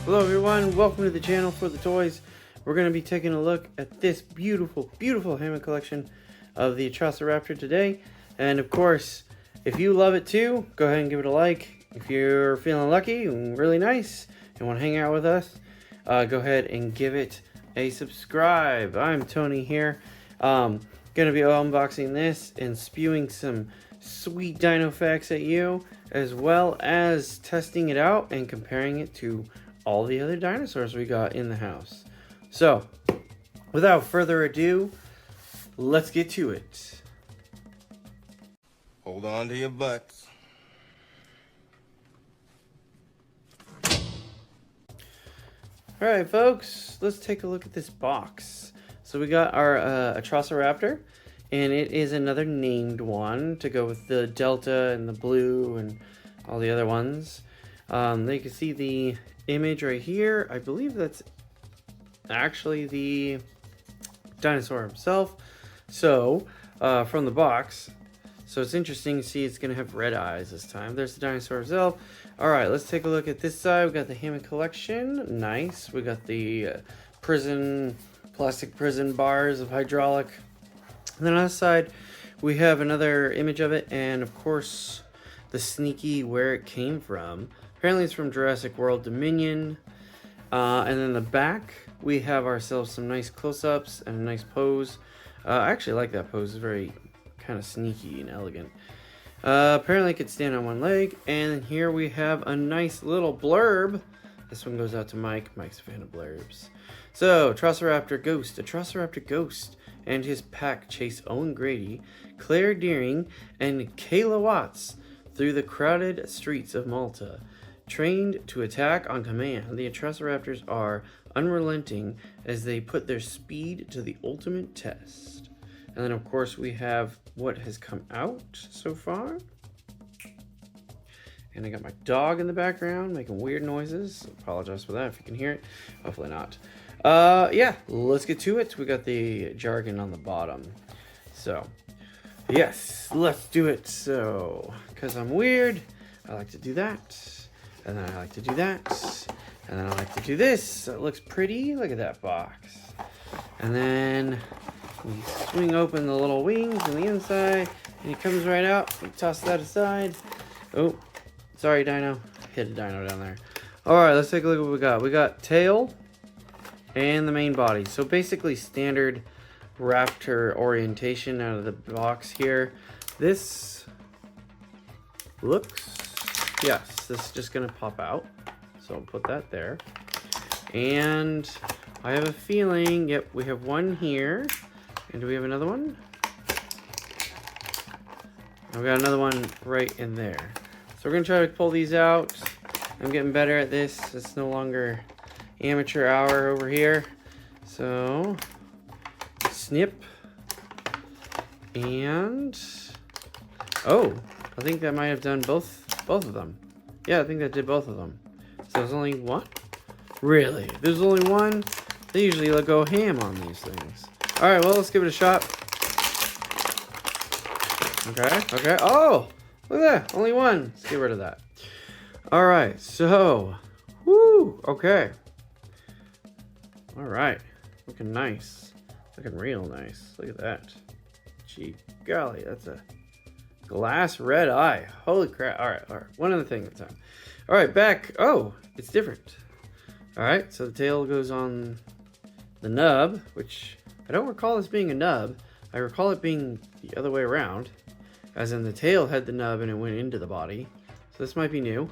Hello everyone, welcome to the channel for the toys. We're going to be taking a look at this beautiful, beautiful Hammond collection of the Atrociraptor today. And of course, if you love it too, go ahead and give it a like. If you're feeling lucky and really nice and want to hang out with us, go ahead and give it a subscribe. I'm Tony here. Going to be unboxing this and spewing some sweet dino facts at you, as well as testing it out and comparing it to all the other dinosaurs we got in the house. So, without further ado, let's get to it. Hold on to your butts. Alright folks, let's take a look at this box. So we got our Atrociraptor, and it is another named one to go with the Delta and the Blue and all the other ones. There you can see the image right here. I believe that's actually the dinosaur himself. So, from the box. So it's interesting to see it's going to have red eyes this time. There's the dinosaur himself. Alright, let's take a look at this side. We got the Hammond collection. Nice. We got the plastic prison bars of hydraulic. And then on this side, we have another image of it. And of course, the sneaky where it came from. Apparently it's from Jurassic World Dominion. And then the back, we have ourselves some nice close-ups and a nice pose. I actually like that pose. It's very kind of sneaky and elegant. Apparently it could stand on one leg. And here we have a nice little blurb. This one goes out to Mike. Mike's a fan of blurbs. So, Atrociraptor Ghost and his pack chase Owen Grady, Claire Deering, and Kayla Watts through the crowded streets of Malta. Trained to attack on command, the Atrociraptors are unrelenting as they put their speed to the ultimate test. And then, of course, we have what has come out so far. And I got my dog in the background making weird noises. Apologize for that if you can hear it. Hopefully not. Yeah, let's get to it. We got the jargon on the bottom. So, yes, let's do it. So, because I'm weird, I like to do that. And then I like to do that. And then I like to do this. So it looks pretty. Look at that box. And then we swing open the little wings on the inside. And he comes right out. We toss that aside. Oh, sorry, Dino. Hit a dino down there. Alright, let's take a look at what we got. We got tail and the main body. So basically standard raptor orientation out of the box here. This looks... Yes, this is just going to pop out. So I'll put that there. And I have a feeling, yep, we have one here. And do we have another one? And we got another one right in there. So we're going to try to pull these out. I'm getting better at this. It's no longer amateur hour over here. So, snip. And, oh, I think that might have done both of them. Yeah, I think that did both of them. So there's only one? Really? There's only one? They usually go ham on these things. Alright, well, let's give it a shot. Okay. Oh! Look at that. Only one. Let's get rid of that. Alright, so. Woo! Okay. Alright. Looking nice. Looking real nice. Look at that. Gee golly, that's a glass red eye. Holy crap. Alright. One other thing at a time. Alright, back. Oh, it's different. Alright, so the tail goes on the nub, which I don't recall this being a nub. I recall it being the other way around. As in the tail had the nub and it went into the body. So this might be new.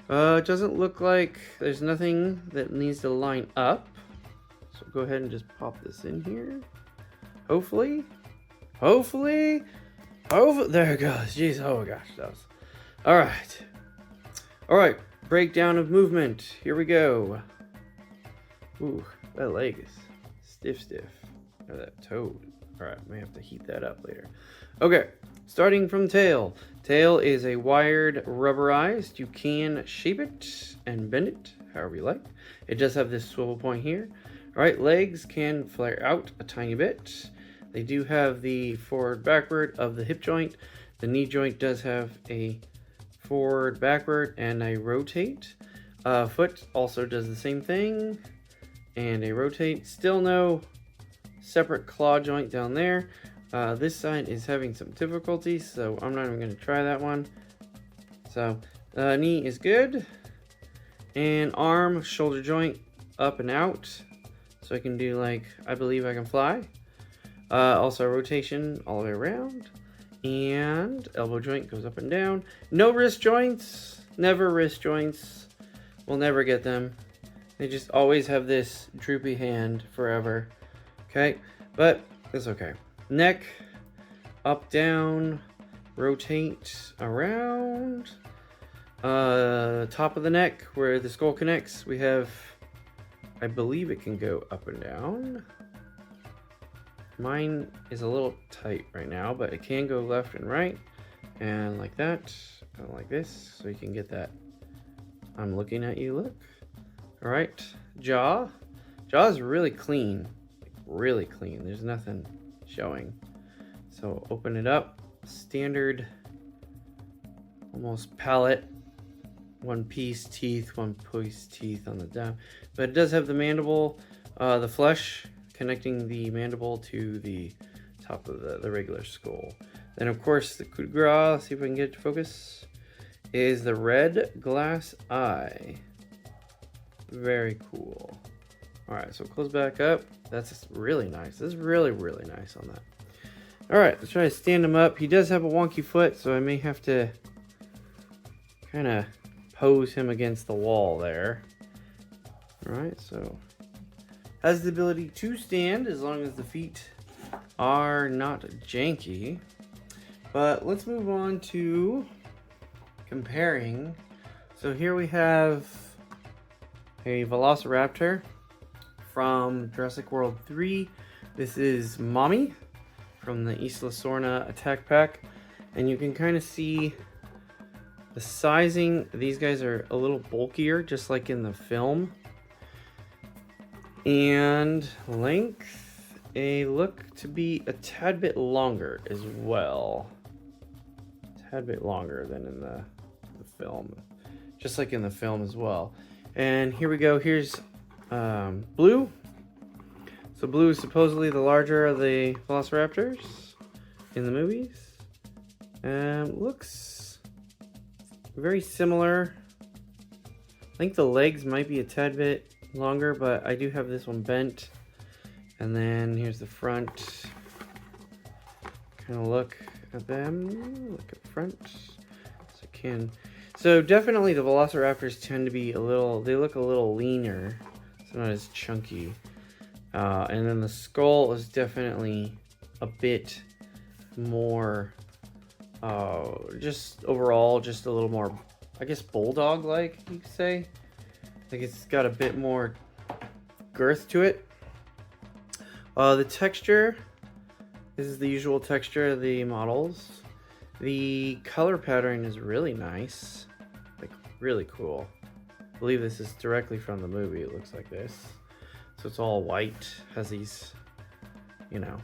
It doesn't look like there's nothing that needs to line up. So go ahead and just pop this in here. Hopefully. There it goes. Jeez, oh my gosh, that was... Alright, breakdown of movement. Here we go. Ooh, that leg is stiff. Or that toe. Alright, may have to heat that up later. Okay, starting from tail. Tail is a wired rubberized. You can shape it and bend it however you like. It does have this swivel point here. Alright, legs can flare out a tiny bit. They do have the forward-backward of the hip joint. The knee joint does have a forward, backward, and a rotate. Foot also does the same thing. And a rotate. Still no separate claw joint down there. This side is having some difficulties, so I'm not even going to try that one. So knee is good. And arm, shoulder joint up and out. So I can do like, I believe I can fly. Also rotation all the way around. And elbow joint goes up and down. No wrist joints. Never wrist joints. We'll never get them. They just always have this droopy hand forever. Okay, but it's okay. Neck, up, down, rotate around. Top of the neck, where the skull connects, we have, I believe it can go up and down. Mine is a little tight right now, but it can go left and right. And like that, and like this, so you can get that I'm looking at you look. All right, jaw. Jaw is really clean, really clean. There's nothing showing. So open it up, standard, almost palate. One piece teeth, one piece teeth on the down. But it does have the mandible, the flesh connecting the mandible to the top of the regular skull. Then of course the coup de grace, see if I can get it to focus, is the red glass eye. Very cool. All right, so close back up. That's really nice. This is really, really nice on that. All right, let's try to stand him up. He does have a wonky foot, so I may have to kind of pose him against the wall there. All right, so has the ability to stand as long as the feet are not janky. But let's move on to comparing. So here we have a Velociraptor from Jurassic World 3. This is Mommy from the Isla Sorna attack pack. And you can kind of see the sizing. These guys are a little bulkier, just like in the film. And length, they look to be a tad bit longer as well. A tad bit longer than in the film. Just like in the film as well. And here we go. Here's Blue. So Blue is supposedly the larger of the Velociraptors in the movies. Looks very similar. I think the legs might be a tad bit longer, but I do have this one bent. And then here's the front. Kind of look at them. Look at front. So I can. So definitely the Velociraptors tend to be a little, they look a little leaner. It's not as chunky. And then the skull is definitely a bit more, just overall, just a little more, I guess, bulldog-like, you could say. Like it's got a bit more girth to it. The texture, this is the usual texture of the models. The color pattern is really nice. Like, really cool. I believe this is directly from the movie. It looks like this. So it's all white, has these, you know,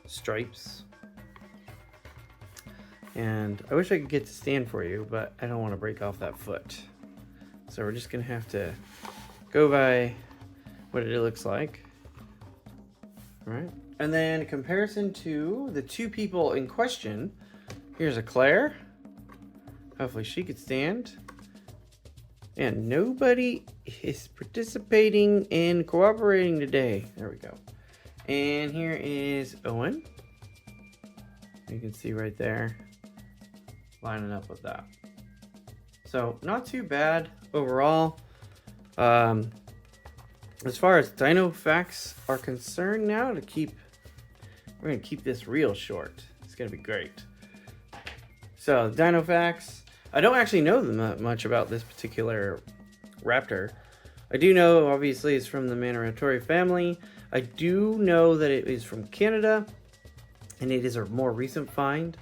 stripes. And I wish I could get to stand for you, but I don't want to break off that foot. So we're just gonna have to go by what it looks like. All right. And then in comparison to the two people in question, here's a Claire. Hopefully she could stand. And nobody is participating and cooperating today. There we go. And here is Owen. You can see right there, lining up with that. So not too bad overall. As far as dino facts are concerned now, we're gonna keep this real short. It's gonna be great. So dino facts. I don't actually know that much about this particular raptor. I do know, obviously, it's from the Manaratori family. I do know that it is from Canada, and it is a more recent find.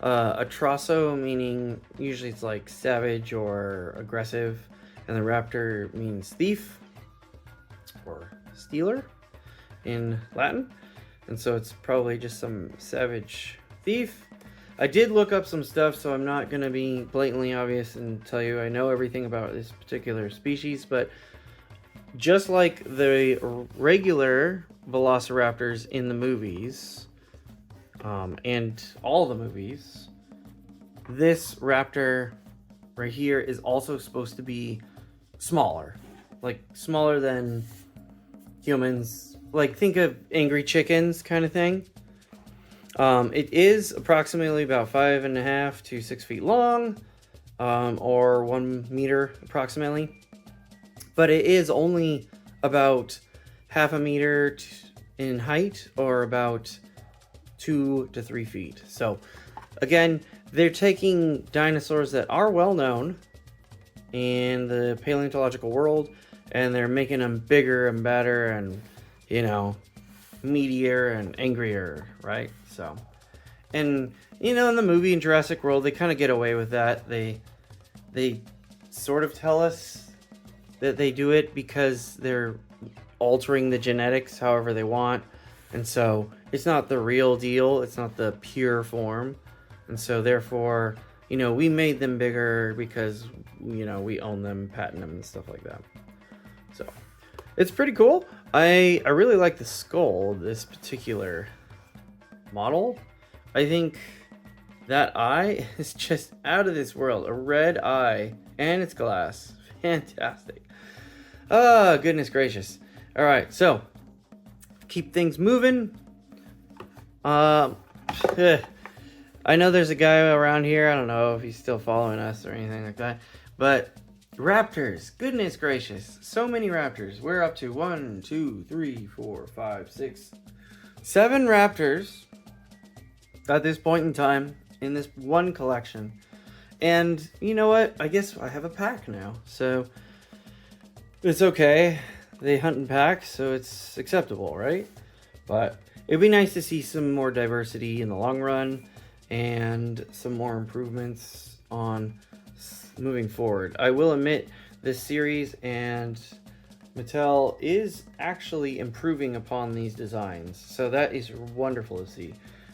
Atrocio, meaning usually it's like savage or aggressive, and the raptor means thief or stealer in Latin. And so it's probably just some savage thief. I did look up some stuff, so I'm not going to be blatantly obvious and tell you I know everything about this particular species, but just like the regular velociraptors in the movies, and all the movies, this raptor right here is also supposed to be smaller. Like, smaller than humans. Like, think of angry chickens kind of thing. It is approximately about 5.5 to 6 feet long, or 1 meter approximately. But it is only about half a meter in height, or about 2 to 3 feet. So, again, they're taking dinosaurs that are well known in the paleontological world, and they're making them bigger and better and, you know, meatier and angrier, right? So, and, you know, in the movie in Jurassic World, they kind of get away with that. They sort of tell us that they do it because they're altering the genetics however they want. And so it's not the real deal. It's not the pure form. And so therefore, you know, we made them bigger because, you know, we own them, patent them, and stuff like that. So it's pretty cool. I really like the skull of this particular model. I think that eye is just out of this world. A red eye, and it's glass. Fantastic. Oh, goodness gracious. All right, so keep things moving. I know there's a guy around here. I don't know if he's still following us or anything like that. But raptors, goodness gracious. So many raptors. We're up to 1, 2, 3, 4, 5, 6, 7 raptors at this point in time in this one collection. And you know what? I guess I have a pack now. So it's okay. They hunt in packs, so it's acceptable, right? But it'd be nice to see some more diversity in the long run and some more improvements on moving forward. I will admit this series and Mattel is actually improving upon these designs, so that is wonderful to see.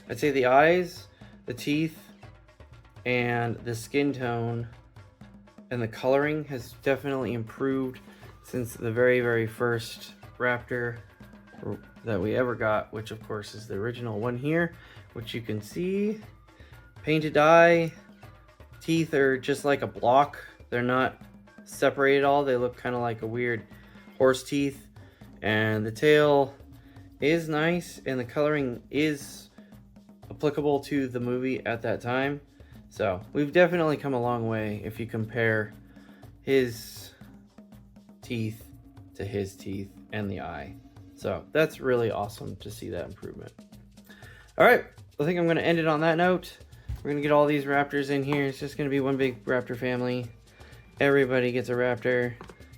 I'd say the eyes, the teeth, and the skin tone and the coloring has definitely improved since the very, very first raptor that we ever got, which of course is the original one here, which you can see. Painted eye, teeth are just like a block. They're not separated at all. They look kind of like a weird horse teeth. And the tail is nice, and the coloring is applicable to the movie at that time. So we've definitely come a long way if you compare his teeth to his teeth and the eye. So that's really awesome to see that improvement. All right, I think I'm going to end it on that note. We're going to get all these raptors in here. It's just going to be one big raptor family. Everybody gets a raptor.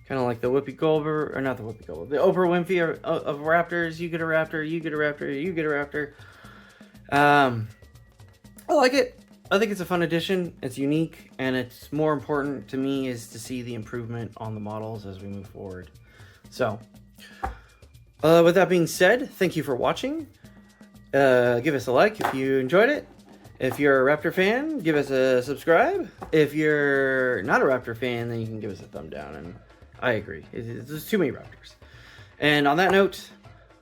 Kind of like the Whoopi Goldberg, or not the Whoopi Goldberg, the Oprah Winfrey of raptors. You get a raptor, you get a raptor, you get a raptor. I like it. I think it's a fun addition. It's unique, and it's more important to me is to see the improvement on the models as we move forward. So, with that being said, thank you for watching. Give us a like if you enjoyed it. If you're a Raptor fan, give us a subscribe. If you're not a Raptor fan, then you can give us a thumb down, and I agree. There's too many Raptors. And on that note,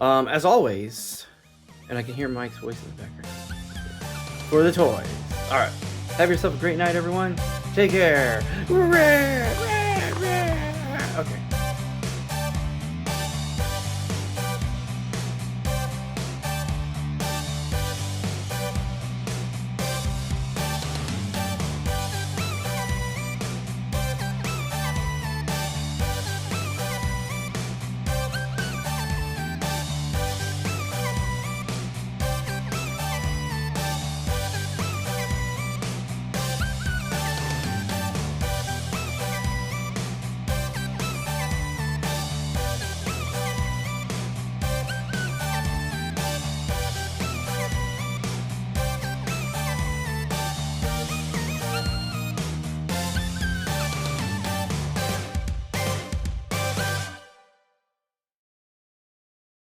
as always, and I can hear Mike's voice in the background, for the toys. All right. Have yourself a great night, everyone. Take care.